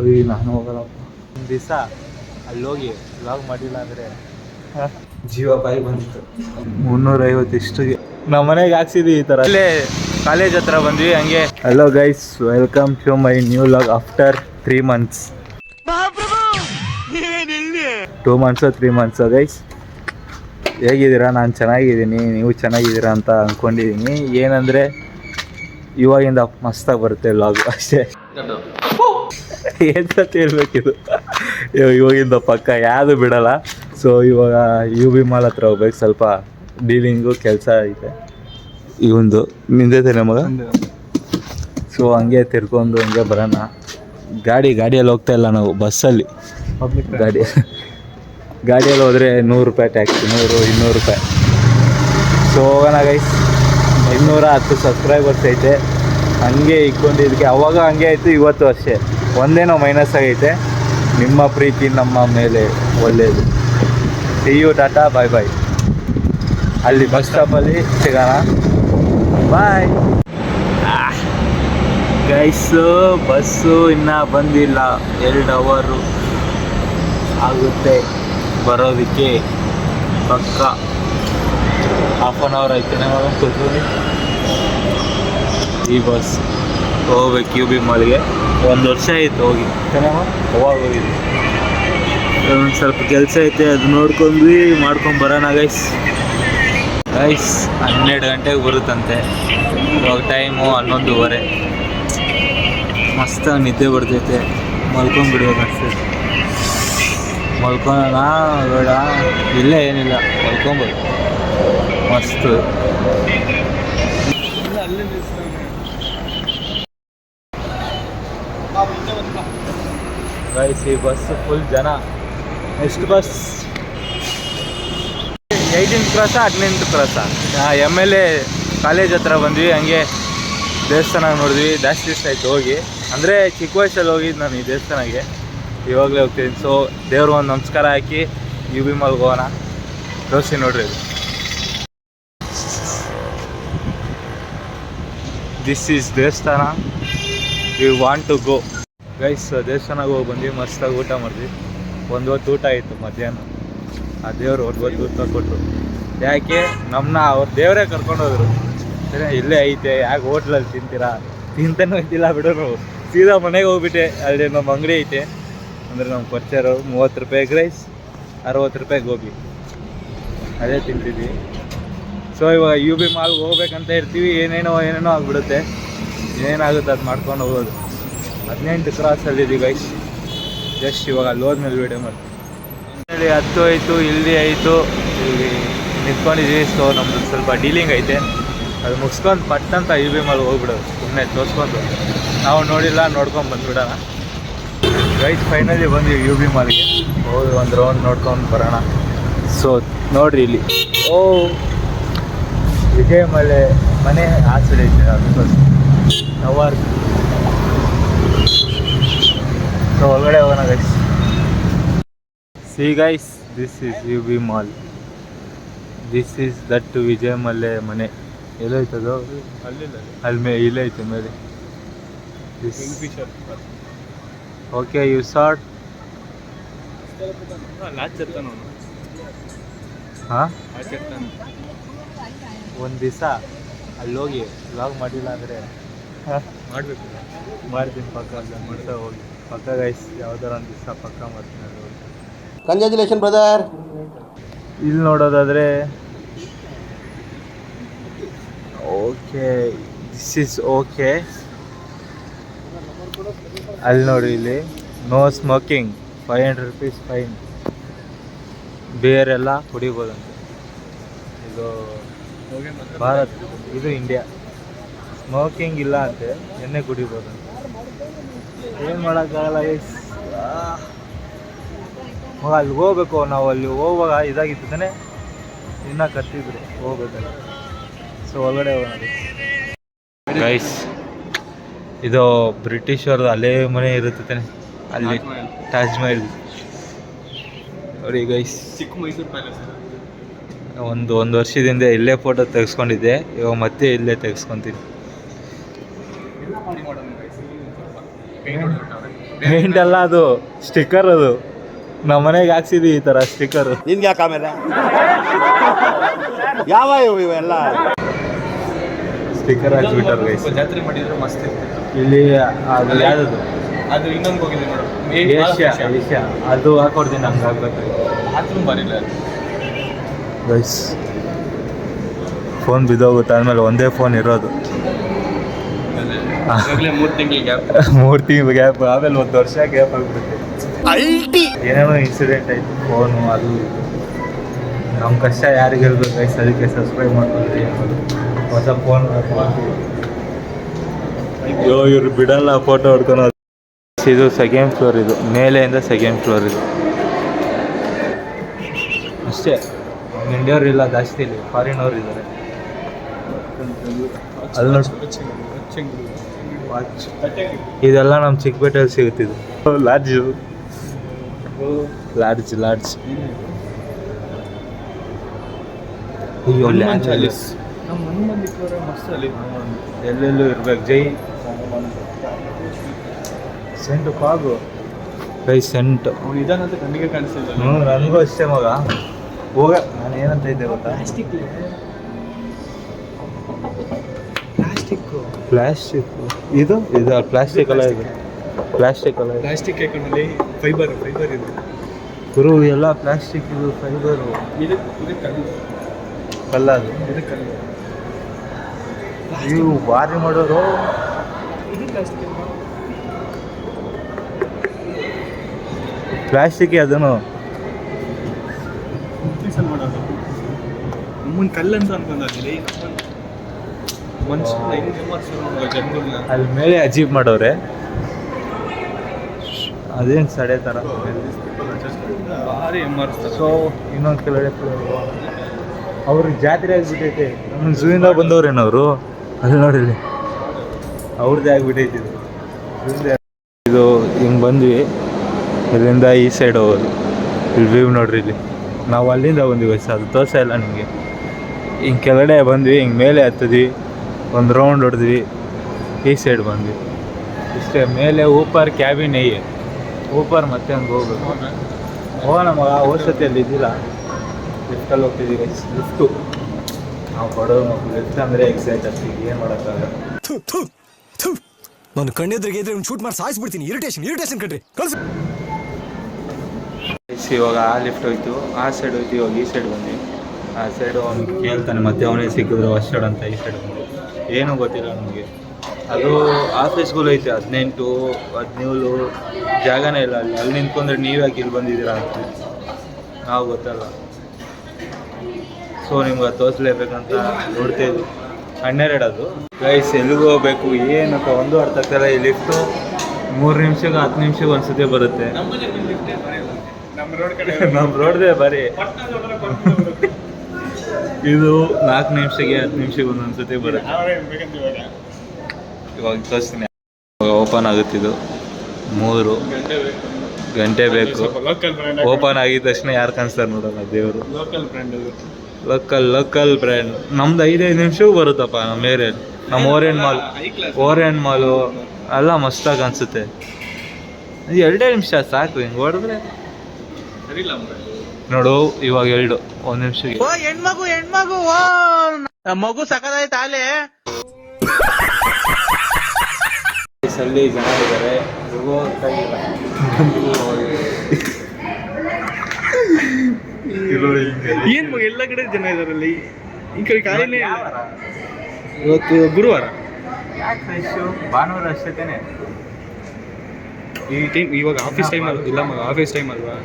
ಅಯ್ಯ ನಾನು ಹೋಗಲ್ಲಪ್ಪ. ಒಂದು ದಿವಸ ಅಲ್ಲಿ ಹೋಗಿ ವ್ಲಾಗ್ ಮಾಡಿಲ್ಲ ಅಂದರೆ ಜೀವ ಬಾಯಿ ಬಂದಿತ್ತು. 350 ಇಷ್ಟಿಗೆ ನಮ್ಮ ಮನೆಗೆ ಹಾಕ್ಸಿದ್ವಿ ಈ ಥರ. ಅಲ್ಲೇ ಕಾಲೇಜ್ ಹತ್ರ ಬಂದ್ವಿ ಹಂಗೆ. Hello guys, welcome to my new vlog after 3 months. 2 months 3 months guys. ಹೇಗಿದ್ದೀರಾ? ನಾನು ಚೆನ್ನಾಗಿದ್ದೀನಿ, ನೀವು ಚೆನ್ನಾಗಿದ್ದೀರಾ ಅಂತ ಅಂದ್ಕೊಂಡಿದ್ದೀನಿ. ಏನಂದರೆ ಇವಾಗಿಂದ ಮಸ್ತಾಗಿ ಬರುತ್ತೆ ವ್ಲಾಗ್ ಅಷ್ಟೇ. ಎಂತ ಹೇಳ್ಬೇಕಿದು, ಇವಾಗಿಂದ ಪಕ್ಕ ಯಾವುದು ಬಿಡಲ್ಲ. ಸೊ ಇವಾಗ UB ಮಾಲ್ ಹತ್ರ ಹೋಗ್ಬೇಕು, ಸ್ವಲ್ಪ ಡೀಲಿಂಗು ಕೆಲಸ ಐತೆ ಇವಂದು. ನಿಂದೈತೆ ಮಗ. ಸೊ ಹಂಗೆ ತಿರ್ಕೊಂಡು ಹಂಗೆ ಬರೋಣ. ಗಾಡಿಯಲ್ಲಿ ಹೋಗ್ತಾ ಇಲ್ಲ ನಾವು, ಬಸ್ಸಲ್ಲಿ. ಗಾಡಿಯಲ್ಲಿ ಹೋದರೆ 100 ರೂಪಾಯಿ ಟ್ಯಾಕ್ಸಿ, 100-200 ರೂಪಾಯಿ. ಸೊ ಹೋಗೋಣ ಗೈಸ್. 210 ಸಬ್ಸ್ಕ್ರೈಬರ್ಸ್ ಐತೆ. ಹಂಗೆ ಇಟ್ಕೊಂಡಿದ್ದಕ್ಕೆ ಅವಾಗ ಹಂಗೆ ಆಯಿತು, ಇವತ್ತು ಅಷ್ಟೇ. ಒಂದೇನೋ ಮೈನಸ್ ಆಗೈತೆ. ನಿಮ್ಮ ಪ್ರೀತಿ ನಮ್ಮ ಮೇಲೆ ಒಳ್ಳೆಯದು. ಸಿ ಯು, ಟಾಟಾ, ಬಾಯ್ ಬಾಯ್. ಅಲ್ಲಿ ಬಸ್ ಸ್ಟಾಪಲ್ಲಿ ಸಿಗೋಣ, ಬಾಯ್ ಗೈಸು. ಬಸ್ಸು ಇನ್ನೂ ಬಂದಿಲ್ಲ, 2 hours ಆಗುತ್ತೆ ಬರೋದಕ್ಕೆ. ಪಕ್ಕ 1/2 hour ಆಯ್ತು ನಾವು ಕೂತ್ಕೊಂಡು. ಈ ಬಸ್ ಹೋಗ್ಬೇಕು UB ಮಾಲ್ಗೆ. 1 ವರ್ಷ ಆಯಿತು ಹೋಗಿ, ಅವಾಗ ಹೋಗಿದ್ವಿ. ಒಂದು ಸ್ವಲ್ಪ ಕೆಲಸ ಐತೆ, ಅದು ನೋಡ್ಕೊಂಡ್ವಿ, ಮಾಡ್ಕೊಂಡು ಗೈಸ್. 12 ಗಂಟೆಗೆ ಬರುತ್ತಂತೆ. ಇವಾಗ ಟೈಮು 11:15. ಮಸ್ತಾಗಿ ನಿದ್ದೆ ಬರ್ತೈತೆ, ಮಲ್ಕೊಂಡ್ಬಿಡ್ಬೇಕು ಅಷ್ಟೇ. ಮಲ್ಕೊಳ್ಳೋಣ ಬೇಡ, ಇಲ್ಲೇ ಏನಿಲ್ಲ, ಮಲ್ಕೊಬೋದು ಮಸ್ತು. ಗೈಸ್ ಈ ಬಸ್ ಫುಲ್ ಜನ. ಎಷ್ಟು bus? 18th ಕ್ರಾಸ 18th ಕ್ರಾಸ. MLA college ಹತ್ರ ಬಂದ್ವಿ, ಹಂಗೆ ದೇವಸ್ಥಾನ ನೋಡಿದ್ವಿ. ಜಾಸ್ತಿ ದಿವಸ ಆಯ್ತು ಹೋಗಿ, ಅಂದರೆ ಚಿಕ್ಕ ವಯಸ್ಸಲ್ಲಿ ಹೋಗಿದ್ದು ನಾನು ಈ ದೇವಸ್ಥಾನಕ್ಕೆ. ಇವಾಗಲೇ ಹೋಗ್ತೀನಿ. ಸೊ ದೇವ್ರಿಗೆ ಒಂದು ನಮಸ್ಕಾರ ಹಾಕಿ UB ಮಾಲ್ಗೆ ಹೋಗೋಣ. ತೋರಿಸಿ ನೋಡ್ರಿ, ದಿಸ್ ಈಸ್ ದೇವಸ್ಥಾನ. We want to go guys. ದೇವಸ್ಥಾನಕ್ಕೆ ಹೋಗಿ ಬಂದ್ವಿ, ಮಸ್ತಾಗಿ ಊಟ ಮಾಡಿದ್ವಿ. 1 ಹೊತ್ತು ಊಟ ಆಯಿತು ಮಧ್ಯಾಹ್ನ. ಆ ದೇವರು 1 ಹೊತ್ತು ಊಟ ಕೊಟ್ಟರು. ಯಾಕೆ ನಮ್ಮನ್ನ ಅವ್ರ ದೇವರೇ ಕರ್ಕೊಂಡೋದ್ರು. ಸರಿ ಇಲ್ಲೇ ಐತೆ, ಯಾಕೆ ಹೋಟ್ಲಲ್ಲಿ ತಿಂತೀರಾ? ತಿಂತಾನೂ ಐತಿಲ್ಲ ಬಿಡೋರು. ಸೀದಾ ಮನೆಗೆ ಹೋಗ್ಬಿಟ್ಟೆ. ಅಲ್ಲಿ ನಮ್ಮ ಅಂಗಡಿ ಐತೆ, ಅಂದರೆ ನಮ್ಮ ಪರಿಚಯರು. 30 ರೂಪಾಯಿ ಎಗ್ ರೈಸ್, 60 ರೂಪಾಯಿ ಗೋಬಿ, ಅದೇ ತಿಂತಿದ್ವಿ. ಸೊ ಇವಾಗ UB ಮಾಲ್ಗೆ ಹೋಗ್ಬೇಕಂತ ಇರ್ತೀವಿ, ಏನೇನೋ ಆಗಿಬಿಡುತ್ತೆ. ಏನಾಗುತ್ತೆ ಅದು ಮಾಡ್ಕೊಂಡು ಹೋಗೋದು. 18th ಕ್ರಾಸಲ್ಲಿದ್ದೀವಿ guys. ಜಸ್ಟ್ ಇವಾಗ ಅಲ್ಲಿ ಹೋದ್ಮೇಲೆ ವೀಡಿಯೋ ಮಾಡ್ತೀವಿ. ಇಲ್ಲಿ 10 ಆಯಿತು, ಇಲ್ಲಿ ಆಯಿತು, ಇಲ್ಲಿ ನಿಂತ್ಕೊಂಡಿದ್ದೀವಿ. ಸೊ ನಮ್ಮದು ಸ್ವಲ್ಪ ಡೀಲಿಂಗ್ ಐತೆ, ಅದು ಮುಗಿಸ್ಕೊಂಡು ಪಟ್ಟಂತ UB ಮಾಲ್ಗೆ ಹೋಗ್ಬಿಡೋದು. ಸುಮ್ಮನೆ ತೋರಿಸ್ಕೊಂಡು ನಾವು ನೋಡಿಲ್ಲ, ನೋಡ್ಕೊಂಡು ಬಂದುಬಿಡೋಣ ಗೈಸ್. ಫೈನಲಿ ಬಂದ್ವಿ UB ಮಾಲ್ಗೆ. ಹೋಗಿ ಒಂದು ರೌಂಡ್ ನೋಡ್ಕೊಂಡು ಬರೋಣ. ಸೊ ನೋಡಿರಿ ಇಲ್ಲಿ, ವಿಜಯ ಮನೆ ಆಚೆ ಐತೆ, ಅದಕ್ಕೋಸ್ಕರ ನವಾರ್. ಸೊ ಒಳಗಡೆ ಹೋಗೋಣ guys. See guys, this is UB mall. This is that Vijaya ಮನೆ. ಎಲ್ಲೈತದು? ಅಲ್ಲಿ ಇಲ್ಲೇ ಐತೆ ಮೇಲೆ. Okay, you sat. ಹಾಂ, ಒಂದು ದಿವಸ ಅಲ್ಲಿ ಹೋಗಿ ವ್ಲಾಗ್ ಮಾಡಿಲ್ಲ ಅಂದರೆ ಮಾಡಬೇಕು. ಮಾಡ್ತೀನಿ ಪಕ್ಕ, ಮಾಡ್ತಾ ಹೋಗಿ ಪಕ್ಕ ಗೈಸ್. ಯಾವ್ದಾರ ಒಂದು ದಿವಸ ಪಕ್ಕ ಮಾಡ್ತೀನಿ ಅಲ್ಲಿ ಹೋಗಿ. Congratulation brother. ಇಲ್ಲಿ ನೋಡೋದಾದರೆ ಓಕೆ, ದಿಸ್ ಈಸ್ ಓಕೆ. ಅಲ್ಲಿ ನೋಡಿ, ಇಲ್ಲಿ ನೋ ಸ್ಮೋಕಿಂಗ್, 500 rupees ಫೈನ್. ಬೇರೆಲ್ಲ ಕುಡಿಬೋದಂತೆ. ಇದು ಭಾರತ್, ಇದು ಇಂಡಿಯಾ. ಸ್ಮೋಕಿಂಗ್ ಇಲ್ಲ ಅಂತೆ, ಎಣ್ಣೆ ಕುಡಿಬೋದಂತೆ. ಏನು ಮಾಡೋಕ್ಕಾಗಲ್ಲ ಗೈಸ್. ಅಲ್ಲಿ ಹೋಗ್ಬೇಕು ನಾವು. ಅಲ್ಲಿ ಹೋಗುವಾಗ ಇದಾಗಿತ್ತು ತಾನೆ, ಇನ್ನೂ ಕತ್ತಿದ್ರು ಹೋಗ್ಬೇಕಂತ. ಸೊ ಒಳಗಡೆ ಹೋಗೋಣ ಗೈಸ್. ಇದು ಬ್ರಿಟಿಷರ್ದು ಹಳೆ ಮನೆ ಇರುತ್ತೆ ತಾನೆ, ಅಲ್ಲಿ ತಾಜ್ ಮಹಲ್ ನೋಡಿ ಗೈಸ್. ಚಿಕ್ಕ ಮೈಸೂರು ಪ್ಯಾಲೇಸ್. ಒಂದು ವರ್ಷದಿಂದ ಇಲ್ಲೇ ಫೋಟೋ ತೆಗೆಸ್ಕೊಂಡಿದ್ದೆ, ಇವಾಗ ಮತ್ತೆ ಇಲ್ಲೇ ತೆಗೆಸ್ಕೊತೀನಿ. ಪೇಂಟ್ ಅಲ್ಲ, ಅದು ಸ್ಟಿಕ್ಕರ್. ಅದು ನಮ್ಮ ಮನೆಗೆ ಹಾಕ್ಸಿದ್ವಿ ಈ ಥರ ಸ್ಟಿಕ್ಕರು. ನಿನ್ಗೆ ಯಾಕೆ ಆಮೇಲೆ ಯಾವ ಇವೆಲ್ಲ ಸ್ಟಿಕ್ಕರ್ ಹಾಕ್ಬಿಟ್ಟಾರೆ ಗೈಸ್. ಜಾತ್ರೆ ಮಾಡಿದ್ರೆ ಮಸ್ತ್ ಇತ್ತು. ಇಲ್ಲಿ ಅದು ಯಾವ್ದು ಅದು ಇನ್ನೊಂದು ಹೋಗಿದೆ ನೋಡಿ, ಏಷ್ಯಾ ಅದು ಹಾಕೊಡ್ತೀನಿ ಹಂಗೆ ಹಾಕ್ಬೇಕಾಗಿತ್ತು. ಆದ್ರೂ ಬರಿಲ್ಲ ಅದು. ಗೈಸ್ ಫೋನ್ ಬಿದ್ದೋಗುತ್ತೆ, ಆದಮೇಲೆ ಒಂದೇ ಫೋನ್ ಇರೋದು. ಈಗಾಗಲೇ 3 ತಿಂಗಳು ಗ್ಯಾಪ್. 3 ತಿಂಗಳು ಗ್ಯಾಪ್, ಆಮೇಲೆ 1 ವರ್ಷ ಗ್ಯಾಪ್ ಆಗ್ಬಿಡುತ್ತೆ. ಏನೇನೋ ಇನ್ಸಿಡೆಂಟ್ ಆಯ್ತು, ಫೋನು ಅದು ಇದು. ನಮ್ಮ ಕಷ್ಟ ಯಾರಿಗೆ ಹೇಳ್ಬೇಕು ಗೈಸ್, ಅದಕ್ಕೆ ಸಬ್ಸ್ಕ್ರೈಬ್ ಮಾಡ್ಕೊಂಡ್ರಿ ಅನ್ನೋದು. ಹೊಸ ಫೋನ್ ಅಯ್ಯೋ ಇವ್ರು ಬಿಡಲ್ಲ ಫೋಟೋ ಹೊಡ್ಕೊಳೋದು. ಇದು 2nd ಫ್ಲೋರ್, ಇದು ಮೇಲೆಯಿಂದ 2nd ಫ್ಲೋರ್. ಇದು ಅಷ್ಟೇ, ಇಂಡಿಯವ್ರು ಇಲ್ಲ ಜಾಸ್ತಿ, ಇಲ್ಲಿ ಫಾರಿನವ್ರು ಇದ್ದಾರೆ. ಅಲ್ಲಿ ನೋಡಿ, ಇದೆಲ್ಲ ನಮ್ಮ ಚಿಕ್ಕಪೇಟೆಯಲ್ಲಿ ಸಿಗುತ್ತಿದ್ದು. ಲಾಡ್ಜ್ ಅಯ್ಯೋ ಎಲ್ಲೆಲ್ಲೂ ಇರ್ಬೇಕು. ಜೈ ಸೆಂಟು ಪಾಗು ಕೈ ಸೆಂಟ್ ಅವ್ನು ಇದಾನಂತ ಕಣ್ಣಿಗೆ ಕಾಣಿಸ್ತಿಲ್ಲ. ನನಗೂ ಅಷ್ಟೇ ಮಗ. ಹೋಗ ನಾನು ಏನಂತ ಇದ್ದೆ ಗೊತ್ತಾ, ಪ್ಲಾಸ್ಟಿಕ್ ಇದು ಪ್ಲಾಸ್ಟಿಕ್ ಅಲ್ಲ, ಇದು ಪ್ಲಾಸ್ಟಿಕ್ ಅಲ್ಲ, ಪ್ಲಾಸ್ಟಿಕ್ ಹಾಕೊಂಡಲ್ಲಿ ಫೈಬರ್ ಇದು ಗುರು ಎಲ್ಲ ಪ್ಲಾಸ್ಟಿಕ್, ಇದು ಫೈಬರು. ಇದು ಕಲ್ಲು, ಕಲ್ಲದು. ಇದು ಕಲ್ಲು. ನೀವು ಭಾರಿ ಮಾಡೋರು. ಇದು ಪ್ಲಾಸ್ಟಿಕ್, ಪ್ಲಾಸ್ಟಿಕ್ ಅದನ್ನು ಮಾಡೋದು. ನಮ್ಮನ್ನ ಕಲ್ಲಂತ ಅನ್ಕೊಂಡಾಗಲಿ ಮನುಷ್ಯನ ಹೆಂಗೆ ಮಾಡ್ಸೋದು ಜನಗಳನ್ನ. ಅಲ್ಲಿ ಮೇಲೆ ಅಜೀಬ್ ಮಾಡೋರೆ, ಅದೇನು ಸಡೆ ಥರ ಭಾರಿ ಮಾಡಿಸ್ತಾರೆ. ಸೊ ಇನ್ನೊಂದು ಕೆಳಗಡೆ ಅವ್ರಿಗೆ ಜಾತ್ರೆ ಆಗಿಬಿಟ್ಟೈತೆ. ನಮ್ಮ ಝೂಯಿಂದ ಬಂದವ್ರೇನವರು, ಅಲ್ಲಿ ನೋಡಿರಿ ಅವ್ರದ್ದೇ ಆಗಿಬಿಟ್ಟೈತಿ ಇದು. ಇದು ಹಿಂಗೆ ಬಂದ್ವಿ, ಇಲ್ಲಿಂದ ಈ ಸೈಡ್ ಹೋಗೋದು. ಇಲ್ಲಿ ವ್ಯೂ ನೋಡ್ರಿ, ಇಲ್ಲಿ ನಾವು ಅಲ್ಲಿಂದ ಬಂದ್ವಿ ವಯಸ್ಸು, ಅದು ತೋರ್ಸ ಇಲ್ಲ ನಿಮಗೆ. ಹಿಂಗೆ ಕೆಳಗಡೆ ಬಂದ್ವಿ, ಹಿಂಗೆ ಮೇಲೆ ಹತ್ತಿದ್ವಿ, ಒಂದು ರೌಂಡ್ ಹೊಡೆದ್ವಿ, ಈ ಸೈಡ್ ಬಂದ್ವಿ. ಇಷ್ಟೇ. ಮೇಲೆ ಊಪರ್ ಕ್ಯಾಬಿನ್ ಊಪರ್ ಮತ್ತೆ ಹಂಗೆ ಹೋಗ್ಬೇಕು. ಹೋಗೋಣ ಮಗ, ಹೋಸತಿಯಲ್ಲಿ ಇದ್ದಿಲ್ಲ, ಲಿಫ್ಟಲ್ಲಿ ಹೋಗ್ತಿದ್ದೀವಿ. ಲಿಫ್ಟು ನಾವು ಬಡವ್ರ ಮಕ್ಕಳು, ಲಿಫ್ಟ್ ಅಂದರೆ ಎಕ್ಸೈಟ್ ಆಗ್ತೀವಿ, ಏನು ಮಾಡೋಕ್ಕಾಗಲ್ಲ. ನಾನು ಕಣ್ಣೆದ್ರಿಗೆ ಇದ್ರೆ ಶೂಟ್ ಮಾಡಿ ಸಾಯಿಸ್ಬಿಡ್ತೀನಿ. ಇರಿಟೇಷನ್ ಕಣ್ರಿ, ಕಳ್ಸಿ. ಇವಾಗ ಆ ಲಿಫ್ಟ್ ಹೋಯ್ತು, ಆ ಸೈಡ್ ಹೋಯ್ತು, ಇವಾಗ ಈ ಸೈಡ್ ಬಂದ್ವಿ. ಆ ಸೈಡು ಅವ್ನು ಕೇಳ್ತಾನೆ, ಮತ್ತೆ ಅವನೇ ಸಿಕ್ಕಿದ್ರು ಅಷ್ಟಡ್ ಅಂತ. ಈ ಸೈಡ್ ಬಂದು ಏನೂ ಗೊತ್ತಿಲ್ಲ ನಮಗೆ. ಅದು ಆಫೀಸ್ಗಳು ಐತೆ, 18, 17 ಜಾಗನೇ ಇಲ್ಲ ಅಲ್ಲಿ. ಅಲ್ಲಿ ನಿಂತ್ಕೊಂಡ್ರೆ ನೀವು ಯಾಕೆ ಇಲ್ಲಿ ಬಂದಿದ್ದೀರಾ ಅಂತ ನಾವು ಗೊತ್ತಲ್ಲ. ಸೊ ನಿಮ್ಗೆ ಅದು ತೋರಿಸ್ಲೇಬೇಕಂತ ನೋಡ್ತಾಯಿದ್ವಿ. 12 ಅದು ಗೈಸ್. ಎಲ್ಲಿಗೂ ಹೋಗ್ಬೇಕು ಏನಂತ ಒಂದು ಅರ್ಥ ಆಗ್ತಾಯಿಲ್ಲ. ಈ ಲಿಫ್ಟು 3 ನಿಮಿಷಕ್ಕೆ 10 ನಿಮಿಷಕ್ಕೆ ಒಂದ್ಸತಿ ಬರುತ್ತೆ. ನಮ್ಮ ರೋಡ್ದೇ ಬರೀ ಇದು 4 ನಿಮಿಷಕ್ಕೆ 10 ನಿಮಿಷಕ್ಕೆ ಒಂದೊಂದ್ಸತಿ ಬರುತ್ತೆ. ಇವಾಗ ತೋರಿಸ್ತೀನಿ. ಓಪನ್ ಆಗುತ್ತಿದ್ದು 3 ಗಂಟೆ ಬೇಕು. ಓಪನ್ ಆಗಿದ ತಕ್ಷಣ ಯಾರು ಕಾಣಿಸ್ತಾರೆ ನೋಡೋಣ, ದೇವರು. ಲೋಕಲ್ ಬ್ರ್ಯಾಂಡ್ ನಮ್ದು 5 ನಿಮಿಷಕ್ಕೂ ಬರುತ್ತಪ್ಪ ನಮ್ಮ ಏರಿಯಲ್ಲಿ. ನಮ್ಮ ಓರಿಯನ್ ಮಾಲು ಎಲ್ಲ ಮಸ್ತಾಗಿ ಅನಿಸುತ್ತೆ. 2 ನಿಮಿಷ ಸಾಕು, ಹಿಂಗೆ ಹೊಡೆದ್ರೆ ನೋಡು. ಇವಾಗ 1 ನಿಮಿಷಕ್ಕೆ ಹೆಣ್ಮಗು ಮಗು ಸಕದಾಯ್ತು ಆಲೆ. ಅಲ್ಲಿ ಜನ ಇದ್ದಾರೆ, ಏನ್ ಎಲ್ಲ ಕಡೆ ಜನ ಇದಾರಲ್ಲಿ. ಈ ಕಡೆ ಕಾಲಿನೇ ಇವತ್ತು ಗುರುವಾರ, ಭಾನುವಾರ ಅಷ್ಟೇನೆ. ಈ ಟೈಮ್ ಇವಾಗ ಆಫೀಸ್ ಟೈಮ್ ಇಲ್ಲ ಮಗ, ಆಫೀಸ್ ಟೈಮ್ ಅಲ್ವಾ,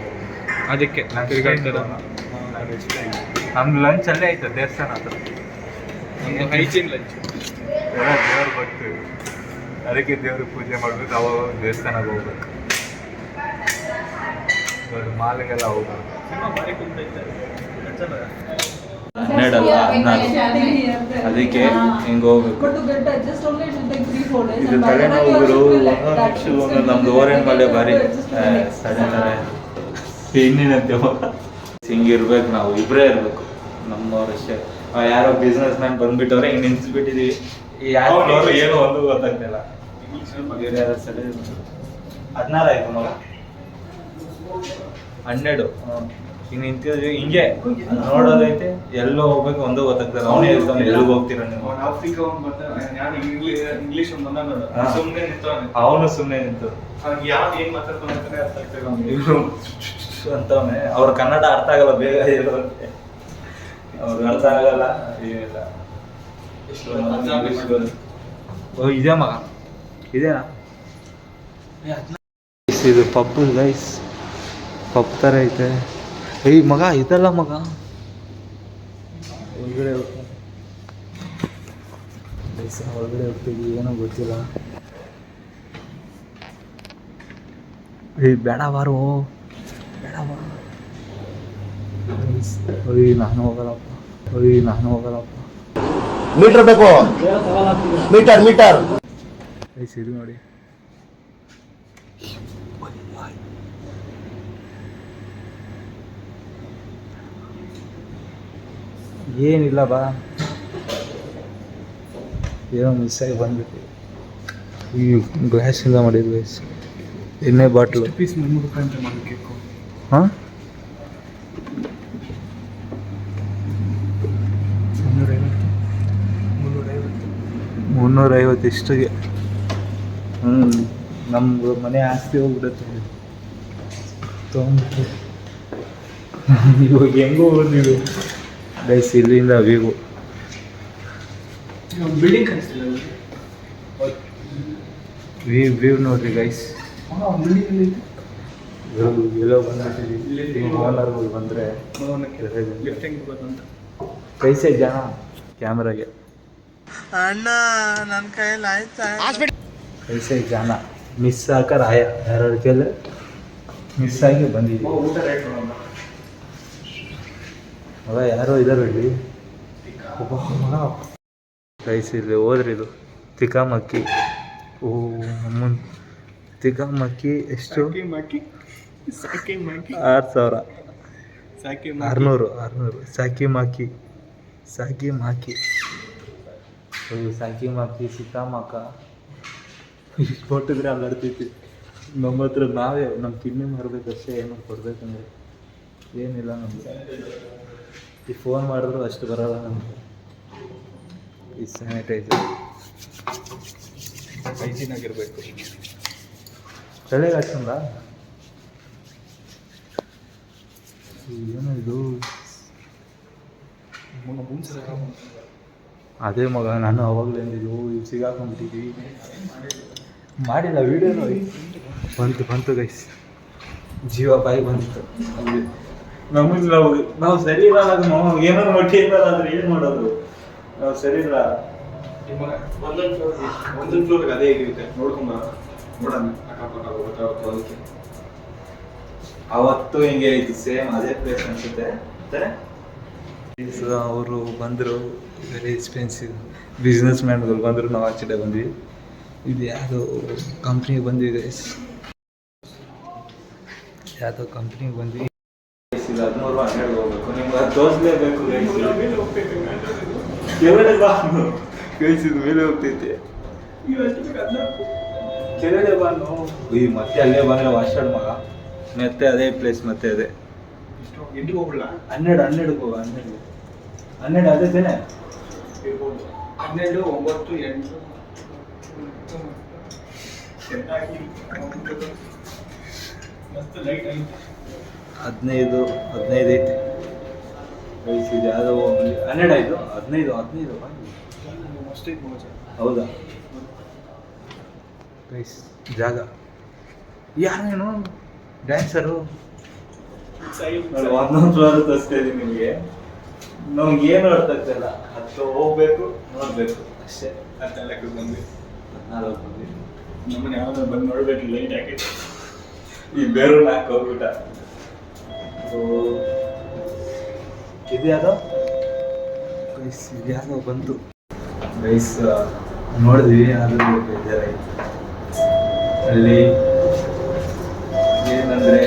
ಅದಕ್ಕೆ ತಿರುಗಾಡ್ತಾರೆ. ನಮ್ದು ಲಂಚ್ ಅಲ್ಲೇ ಆಯ್ತು, ದೇವಸ್ಥಾನ ಹತ್ರ. ನಮ್ದು ಹೈಜೀನ್ ಲಂಚ್. ದೇವ್ರು ಬರ್ತೀವಿ, ಅದಕ್ಕೆ ದೇವ್ರಿಗೆ ಪೂಜೆ ಮಾಡ್ಬೇಕು. ಅವಾಗ ದೇವಸ್ಥಾನಕ್ಕೆ ಹೋಗ್ಬೇಕು, ಮಾಲಿಗೆಲ್ಲ ಹೋಗ್ಬೇಕು. 12 ಅಲ್ಲ 14, ಅದಕ್ಕೆ ಹಿಂಗೆ ಹೋಗ್ಬೇಕು. ಇದು ತಲೆನೋವುಗಳು ಒಂದೊಂದು ನಮ್ದು ಓರೆಂಟ್ ಮಲೆ ಬಾರಿ ಇನ್ನೇನಂತೆ ಹಿಂಗಿರ್ಬೇಕು. ನಾವು ಇಬ್ಬರೇ ಇರಬೇಕು, ನಮ್ಮವ್ರಷ್ಟೇ. ಯಾರೋ ಬಿಸ್ನೆಸ್ ಮ್ಯಾನ್ ಬಂದ್ಬಿಟ್ಟವ್ರೆ, ಹಿಂಗೆ ನಿಂತ್ಬಿಟ್ಟಿದೀವಿ. ಯಾರು ಏನು ಒಂದು ಗೊತ್ತಾಗ್ತಿಲ್ಲ. 16 ಆಯ್ತು ಮಗ, 12. ಹಿಂಗೆ ನಿಂತಿದ್ವಿ ಹಿಂಗೆ ನೋಡೋದೈತೆ, ಎಲ್ಲೋ ಹೋಗ್ಬೇಕು ಒಂದೋ ಗೊತ್ತಾಗ್ತಾರೆ. ಅವನೇ ಹೇಳ್ತಾನೆ ಎಲ್ಲಿಗೆ ಹೋಗ್ತೀರ ನೀವು. ಆಫ್ರಿಕಾ ಅವ್ನು ಬರ್ತಾನೆ, ನಾನು ಇಂಗ್ಲೀಷ್ ಒಂದು ಬಂದ ಸುಮ್ಮನೆ ನಿಂತವನೆ. ಅವನು ಸುಮ್ಮನೆ ನಿಂತು ಅವ್ನಿಗೆ ಯಾವ್ದು ಏನು ಮಾತಾಡ್ತಾನೆ ಅರ್ಥ ಆಗ್ತದೆ ಅವ್ನಿಗೆ. ಇವ್ರು ಅಂತವನೇ. ಅವ್ರ ಕನ್ನಡ ಅರ್ಥ ಆಗಲ್ಲ ಬೇಗ ಹೇಳೋಕ್ಕೆ, ಅವ್ರಿಗೆ ಅರ್ಥ ಆಗಲ್ಲ ಏನಿಲ್ಲ. ಓ ಇದೇ ಮಗ, ಇದೇನಾ ಇದು ಪಬ್ಬು ಗೈಸ್, ಪಬ್ ಥರ ಐತೆ. ಈ ಮಗ ಇದಲ್ಲ ಮಗ, ಒಳಗಡೆ ಒಳಗಡೆ ಹೋಗ್ತೀವಿ, ಏನೋ ಗೊತ್ತಿಲ್ಲ. ಬೇಡ ಬಾರು, ಬೇಡ ಬಾರು. ನಾನು ಹೋಗಲ್ಲಪ್ಪ, ನಾನು ಹೋಗಲ್ಲಪ್ಪ. ಮೀಟರ್ ಬೇಕು, ಮೀಟರ್ ಗೈಸ್ ಇದು ನೋಡಿ, ಏನಿಲ್ಲ ಬಾ, ಏನೋ ಮಿಸ್ ಆಗಿ ಬಂದ್ಬಿಟ್ಟು. ಈ ಗ್ಲಾಸಿಂದ ಮಾಡಿದ್ದು ಗೈಸ್, ಎಣ್ಣೆ ಬಾಟ್ಲು ಪೀಸ್ 300 ರೂಪಾಯಿ ಅಂತ ಮಾಡಬೇಕು. ಹಾಂ 350 ಇಷ್ಟಿಗೆ. ನಮ್ಗೆ ಮನೆ ಆಸ್ತಿ ಹೋಗ್ಬಿಡುತ್ತೆ ತೊಗೊಂಡ್ಬಿಟ್ಟು. ಇವಾಗ ಹೆಂಗೋ ಬಂದಿದ್ದು ಗೈಸ್, ಇಲ್ಲಿಂದ ವಿವು ಬಿಲ್ಡಿಂಗ್ ಕಾಣಿಸ್ತಿಲ್ಲ ವ್ಯೂ ನೋಡ್ರಿ ಗೈಸ್. ಬಿಲ್ಡಿಂಗ್ ಎಲ್ಲೋ ಬಂದ್ಬಿಟ್ಟಿದ್ದೀವಿ. ಓನರ್ಗಳು ಬಂದರೆ ಲಿಫ್ಟಿಂಗ್ ಬರೋದಂತ ಕೈಸೆ ಜನ ಕ್ಯಾಮ್ರಾಗೆ, ಅಣ್ಣ ನನ್ನ ಕೈಯಲ್ಲಿ ಆಯ್ತಾ? ಕೈಸೆ ಜನ ಮಿಸ್ ಹಾಕರ್ ಆಯ 2 ಕೇಳಿ ಮಿಸ್ ಆಗಿ ಬಂದಿದ್ದೀವಿ. ಊಟ ರೇಟ್ ನೋಡೋಣ. ಮಗ ಯಾರೋ ಇದ್ದಾರೆ ಇಲ್ಲಿ, ರೈಸ್ ಇಲ್ಲಿ ಹೋದ್ರಿ. ಇದು ತಿಕಾಮಕ್ಕಿ. ಓ ಅಮ್ಮನ ತಿಕಾಮಕ್ಕಿ ಎಷ್ಟು? 6,000, 600 ಸಾಕಿ ಮಾಕಿ ಸಾಕಿ ಮಾಕಿ ಸಿಕ್ಕಾಮಕ್ಕ. ಕೊಟ್ಟಿದ್ರೆ ಅಲ್ಲಾಡ್ತೈತಿ. ನಮ್ಮ ಹತ್ರ ನಾವೇ ನಮ್ಮ ಕಿಡ್ನಿ ಮಾರಬೇಕಷ್ಟೇ, ಏನೋ ಕೊಡ್ಬೇಕಂದ್ರೆ ಏನಿಲ್ಲ ನಮಗೆ. ಈ ಫೋನ್ ಮಾಡಿದ್ರು ಅಷ್ಟು ಬರೋಲ್ಲ ನಮಗೆ. ಈ ಸ್ಯಾನಿಟೈಸರ್ ಹೈಜೀನಾಗಿರ್ಬೇಕು. ತಲೆಗೆ ಹಚ್ಚಂದ ಏನೋ ಇದು. ಅದೇ ಮಗ, ನಾನು ಅವಾಗಲೇ ಅಂದಿದ್ದು ಇವು ಸಿಗಾಕೊಂಡ್ಬಿಟ್ಟಿದ್ದೀವಿ. ಮಾಡಿಲ್ಲ ವೀಡಿಯೋನು ಬಂತು ಗೈಸ್, ಜೀವ ಬಾಯಿ ಬಂದಿತ್ತು. ನಮಗೆ ನಾವು ಸರಿ ಇರಲ್ಲ, ಏನಾದ್ರು ಮಟ್ಟಿ ಇರಲ್ಲ ಅಂದ್ರೆ ಏನು ಮಾಡೋದು? ನಾವು ಸರಿ ಇಲ್ಲ. ಒಂದೊಂದು ಫ್ಲೋರ್ಗೆ ಅದೇ ಇರುತ್ತೆ, ನೋಡೋಣ ಅಕ್ಕಪಕ್ಕ ಅದಕ್ಕೆ. ಅವತ್ತು ಹಿಂಗೆ ಇತ್ತು ಸೇಮ್ ಅದೇ ಪ್ಲೇಸ್ ಅನ್ಸುತ್ತೆ. ಅವರು ಬಂದರು, ವೆರಿ ಎಕ್ಸ್ಪೆನ್ಸಿವ್ ಬಿಸ್ನೆಸ್ ಮ್ಯಾನ್ಗಳು ಬಂದರು. ನಾವು ಆಚೆ ಬಂದ್ವಿ. ಇದು ಯಾವುದೋ ಕಂಪ್ನಿಗೆ ಬಂದ್ವಿ ಗೈಸ್, ಯಾವುದೋ ಕಂಪ್ನಿಗೆ ಬಂದ್ವಿ. ಇದು 13-12 ಹೋಗ್ಬೇಕು, ನಿಮ್ಗೆ ಅದು ತೋರಿಸ್ಲೇಬೇಕು ಗೈಸ್. ಕೆಳಗಡೆ ಬಾ ಗೈಸ್, ಇದು ಮೇಲೆ ಹೋಗ್ತೈತೆ. ಕೆಳಗಡೆ ಬಾ. ಈ ಮತ್ತೆ ಅಲ್ಲೇ ಬಂದರೆ ವಾಶಾಡ್ ಮಗ, ಮತ್ತೆ ಅದೇ ಪ್ಲೇಸ್, ಮತ್ತೆ ಅದೇ. ಎಂಟಿಗೆ ಹೋಗ್ಬಿಡಲ್ಲ? 12 ಹೋಗ. 12 ಅದೇ ತಾನೆ? 12, 9, 8 ಲೈಟ್ ಆಗಿ 15 ಐತೆ ಗೈಸ್. ಇದು ಯಾವುದೋ 12 ಆಯಿತು, 15 ಅಷ್ಟೇ. ಹೌದಾ ಗೈಸ್? ಜಾಗ ಯಾರೇನು ಡ್ಯಾನ್ಸರು ಒಂದೊಂದು ಫ್ಲೋರ್ ತೋರಿಸ್ತಾ ಇದ್ದೀನಿ ನಿಮಗೆ. ನಮ್ಗೆ ಏನು ಅರ್ಥ ಆಗ್ತಿಲ್ಲ. ಹತ್ತು ಹೋಗ್ಬೇಕು, ನೋಡ್ಬೇಕು ಅಷ್ಟೇ. 14 ಬಂದ್ವಿ. 14 ಬಂದ್ವಿ. ನಮ್ಮನ್ನ ಯಾವ್ದಾದ್ರು ಬಂದು ನೋಡ್ಬೇಕು, ಲೈಟ್ ಹಾಕಿತ್ತು. ಈ ಬೇರು ನಾಲ್ಕು ಹೋಗ್ಬಿಟ್ಟ. ಇದು ಯಾವುದೋ ಗೈಸ್, ಇದು ಯಾವುದೋ ಬಂತು ಗೈಸ್. ನೋಡಿದ್ವಿ, ಆದರೂ ಬೇಜಾರಾಯಿತು. ಅಲ್ಲಿ ಏನಂದರೆ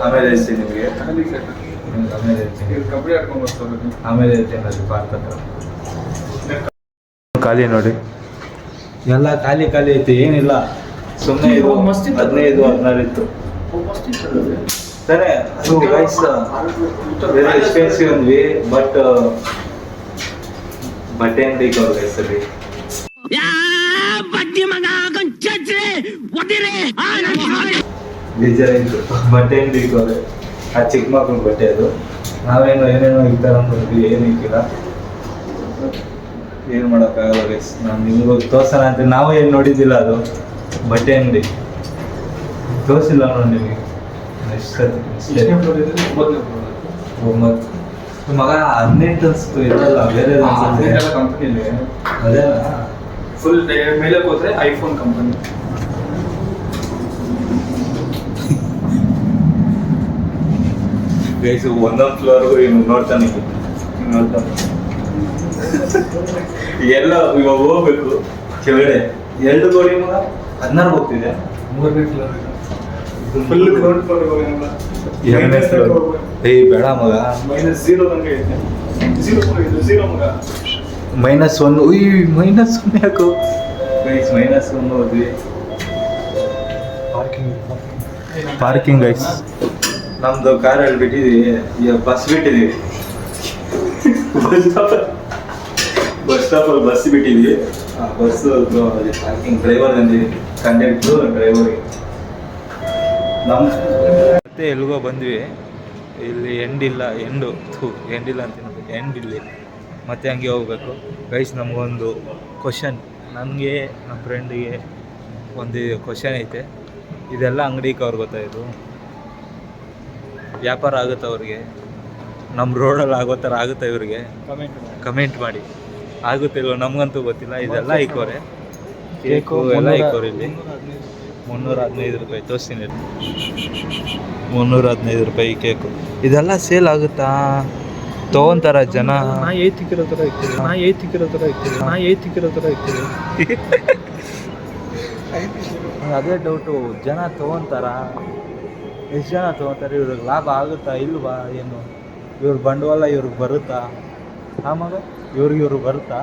ಆಮೇಲೆ ಹೇಳ್ತೀನಿ ನಿಮಗೆ, ಆಮೇಲೆ ಹೇಳ್ತೀನಿ. ಕಬಡ್ಡಿ ಆಡ್ಕೊಂಡು ಬರ್ತಾರೆ. ಆಮೇಲೆ ಹೇಳ್ತೀನಿ ಅಲ್ಲಿ ಪಾರ್ಕ್ ಹತ್ರ. ಖಾಲಿ ನೋಡಿ, ಎಲ್ಲ ಖಾಲಿ ಐತೆ, ಏನಿಲ್ಲ. ಸುಮ್ಮನೆ ಇದು 15-16 ಇತ್ತು ಸರಿ. ಅದು ಗೈಸ್ ವೆರಿ ಎಕ್ಸ್ಪೆನ್ಸಿವ್ ಅಂದ್ವಿ, ಬಟ್ ಬಟ್ಟೆ ಅಂಗಡಿ ಅವ್ರ ಗೈಸಲ್ಲಿ ಬೇಜಾರಾಯ್ತು. ಬಟ್ಟೆ ಅಂಗಡಿ ಅವ್ರೆ, ಆ ಚಿಕ್ಕ ಮಕ್ಳು ಬಟ್ಟೆ ಅದು. ನಾವೇನು ಏನೇನೋ ಇರ್ತಾರ ಅಂದ್ವಿ, ಏನು ಇಕ್ಕಿಲ್ಲ. ಏನು ಮಾಡೋಕ್ಕಾಗಲ್ಲ ಗೈಸ್. ನಾನು ನಿಮಗೂ ತೋರ್ಸೋಣ ಅಂತ ನಾವು ಏನು ನೋಡಿದ್ದಿಲ್ಲ. ಅದು ಬಟ್ಟೆ ಅಂಗಡಿ ತೋರಿಸಿಲ್ಲ ನೋಡಿ ನಿಮಗೆ. ಮಗ 18 ಅನ್ಸ್ತು, ಇರಲ್ಲ ಬೇರೆ ಕಂಪನಿಲಿ ಅದೇ ಫುಲ್ ಮೇಲೆ ಹೋದ್ರೆ ಐಫೋನ್ ಕಂಪನಿ. ಗೈಸ್ ಒಂದೊಂದು ಫ್ಲೋರ್ಗೂ ಇನ್ನು ನೋಡ್ತಾನೆ ಎಲ್ಲ ಇವಾಗ ಹೋಗ್ಬೇಕು ಕೆಳಗಡೆ. 2 ಗೋಡಿ ಮಗ 16 ಹೋಗ್ತಿದೆ. 3ನೇ ಫ್ಲೋರ್ ಫುಲ್ ಗ್ರೌಂಡ್ ಫ್ಲೋರ್ ಹೋಗೋಣ. ಏಯ್ ಬೇಡ ಮಗ, -0 ತನಕ ಐತೆ. 0 ಮಗ -1. ಉಯ್ -1 ಯಾಕೋ ಗೈಸ್? -1 ಹೋದ್ವಿ. Parking guys. ನಮ್ದು ಕಾರಲ್ಲಿ ಬಿಟ್ಟಿದ್ವಿ, ಬಸ್ ಬಿಟ್ಟಿದ್ದೀವಿ. ಬಸ್ ಸ್ಟಾಪಲ್ಲಿ ಬಸ್ ಬಿಟ್ಟಿದ್ವಿ. ಬಸ್ ಪಾರ್ಕಿಂಗ್ ಡ್ರೈವರ್ ಅಂದಿದ್ವಿ, ಕಂಡಕ್ಟ್ರು ಡ್ರೈವರ್ಗೆ. ಮತ್ತೆ ಎಲ್ಲಿಗೋ ಬಂದ್ವಿ. ಇಲ್ಲಿ ಎಂಡಿಲ್ಲ ಅಂತೀನಿ, ಇಲ್ಲಿ ಮತ್ತೆ ಹಂಗೆ ಹೋಗ್ಬೇಕು ಗೈಸ್. ನಮಗೊಂದು ಕ್ವಶನ್, ನನಗೆ ನಮ್ಮ ಫ್ರೆಂಡಿಗೆ ಒಂದು ಕ್ವಶನ್ ಐತೆ. ಇದೆಲ್ಲ ಅಂಗಡಿಗೆ ಅವ್ರಿಗೆ ಗೊತ್ತಾಯಿತು, ವ್ಯಾಪಾರ ಆಗುತ್ತೆ ಅವ್ರಿಗೆ, ನಮ್ಮ ರೋಡಲ್ಲಿ ಆಗೋ ಥರ ಆಗುತ್ತೆ ಇವ್ರಿಗೆ? ಕಮೆಂಟ್ ಮಾಡಿ. ಆಗುತ್ತೆ ಇಲ್ವ ನಮಗಂತೂ ಗೊತ್ತಿಲ್ಲ. ಇದೆಲ್ಲ ಇಕ್ಕೋರೆ, ಕೇಕು ಎಲ್ಲ ಇಕ್ಕೋರೆ. ಇಲ್ಲಿ 315 ರೂಪಾಯಿ ತೋರಿಸ್ತೀನಿ. 315 ರೂಪಾಯಿ ಕೇಕು. ಇದೆಲ್ಲ ಸೇಲ್ ಆಗುತ್ತಾ? ತೊಗೊಂತಾರ ಜನ? ಏತಿಕ್ಕಿರೋ ಥರ ಇಕ್ಕಿದೆ. ಅದೇ ಡೌಟು, ಜನ ತೊಗೊಂತಾರ? ಎಷ್ಟು ಜನ ತೊಗೊಂತಾರೆ? ಇವ್ರಿಗೆ ಲಾಭ ಆಗುತ್ತಾ ಇಲ್ವಾ? ಏನು ಇವ್ರ ಬಂಡವಾಳ ಇವ್ರಿಗೆ ಬರುತ್ತಾ? ಆವಾಗ ಇವ್ರಿಗೆ ಬರುತ್ತಾ?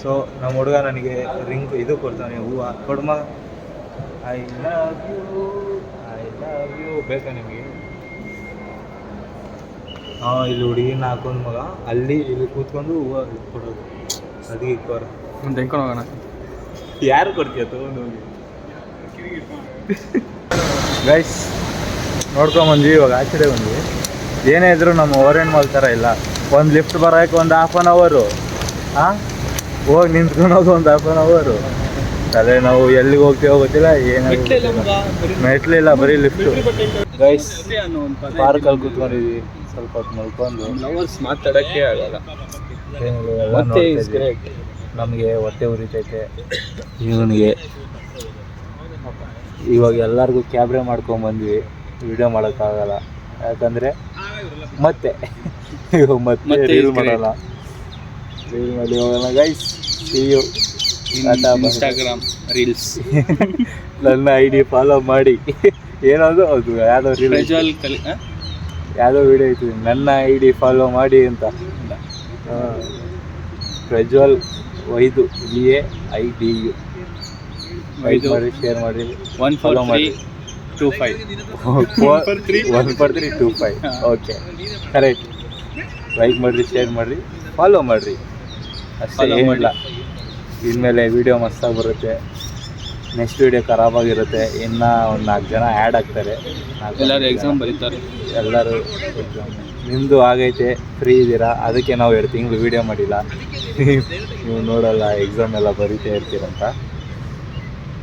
ಸೊ ನಮ್ಮ ಹುಡುಗ ನನಗೆ ಇದು ಕೊಡ್ತಾನೆ, ಹೂವು ಕೊಡ್ಮ. ಐ ಲವ್ ಯು ಬೇಕಾ ನಿಮಗೆ? ಇಲ್ಲಿ ಹುಡುಗಿನ ಹಾಕೊಂಡು ಮಗ ಇಲ್ಲಿ ಕೂತ್ಕೊಂಡು ಹೂವು ಕೊಡೋದು, ಅದಕ್ಕೆ ಇಕ್ಕೋರು. ಮುಂದೆ ಹೆಂಕೊಂಡು ಹೋಗೋಣ? ಯಾರು ಕೊಡ್ತೀಯ ತೊಗೊಂಡು ಹೋಗಿ? ಗೈಸ್ ನೋಡ್ಕೊಂಬಂದ್ವಿ, ಇವಾಗ ಆಚೆ ಬಂದ್ವಿ. ಏನೇ ಇದ್ರು ನಮ್ಮ ಓರೆಂಟ್ ಮಾಲ್ ಥರ ಇಲ್ಲ. ಒಂದು ಲಿಫ್ಟ್ ಬರೋಕ್ಕೆ ಒಂದು 1/2 ಅವರು, ಹೋಗಿ ನಿಂತ್ಕೊಳೋದು ಒಂದು 1/2 ಅವರು. ಅದೇ ನಾವು ಎಲ್ಲಿಗೆ ಹೋಗ್ತೀವೋ ಗೊತ್ತಿಲ್ಲ, ಮೆಟ್ಲಿಲ್ಲ, ಬರೀ ಲಿಫ್ಟು. ಗೈಸ್ ಪಾರ್ಕಲ್ಲಿ ಕೂತ್ಕೊಂಡಿದ್ವಿ, ಸ್ವಲ್ಪ ಹೊತ್ತು ಮಲ್ಕೊಂಡು. ಮಾತಾಡೋಕ್ಕೆ ಆಗಲ್ಲ. ನಮಗೆ ಹೊಟ್ಟೆ ಉರಿತೈತೆ. ಇವನಿಗೆ ಇವಾಗ ಎಲ್ಲರಿಗೂ ಕ್ಯಾಬ್ರೆ ಮಾಡ್ಕೊಂಬಂದ್ವಿ, ವಿಡಿಯೋ ಮಾಡೋಕ್ಕಾಗಲ್ಲ. ಯಾಕಂದರೆ ಮತ್ತೆ ರೀಲ್ ಮಾಡೋಲ್ಲ. ರೀಲ್ ಮಾಡಿ ಹೋಗೋಣ guys. See you. Instagram reels. ನನ್ನ ID ಫಾಲೋ ಮಾಡಿ. ಏನದು ಅದು ಯಾವುದೋ ರೀಲ್, ಯಾವುದೋ ವಿಡಿಯೋ ಐತಿ, ನನ್ನ ID ಫಾಲೋ ಮಾಡಿ ಅಂತ. ಪ್ರಜ್ವಲ್ ವೈದು VAIDU. ಲೈಕ್ ಮಾಡಿ, ಶೇರ್ ಮಾಡಿ, ಫಾಲೋ ಮಾಡಿ. 14325. Okay correct. ಲೈಕ್ ಮಾಡಿರಿ, ಶೇರ್ ಮಾಡಿರಿ, ಫಾಲೋ ಮಾಡಿರಿ, ಅಷ್ಟೇ, ಏನಿಲ್ಲ. ಇನ್ಮೇಲೆ ವೀಡಿಯೋ ಮಸ್ತಾಗಿ ಬರುತ್ತೆ. ನೆಕ್ಸ್ಟ್ ವೀಡಿಯೋ ಖರಾಬಾಗಿರುತ್ತೆ. ಇನ್ನೂ ಒಂದು 4 ಜನ ಆ್ಯಡ್ ಆಗ್ತಾರೆ. ಎಲ್ಲರೂ ಎಕ್ಸಾಮ್ ಬರೀತಾರೆ. ಎಲ್ಲರೂ ಎಕ್ಸಾಮ್. ನಿಮ್ಮದು ಆಗೈತೆ, ಫ್ರೀ ಇದ್ದೀರಾ, ಅದಕ್ಕೆ ನಾವು 2 ತಿಂಗಳು ವೀಡಿಯೋ ಮಾಡಿಲ್ಲ. ನೀವು ನೋಡಲ್ಲ, ಎಕ್ಸಾಮ್ ಎಲ್ಲ ಬರೀತಾ ಇರ್ತೀರಂತ.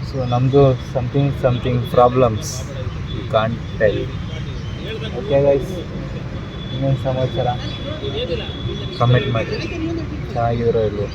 ಸೊ ನಮ್ಮದು something problems, you can't tell. Okay guys, ಇನ್ನೇನು ಸಮಾಚಾರ? ಕಮೆಂಟ್ ಮಾಡಿ, ಚೆನ್ನಾಗಿರೋ ಇಲ್ಲೋ.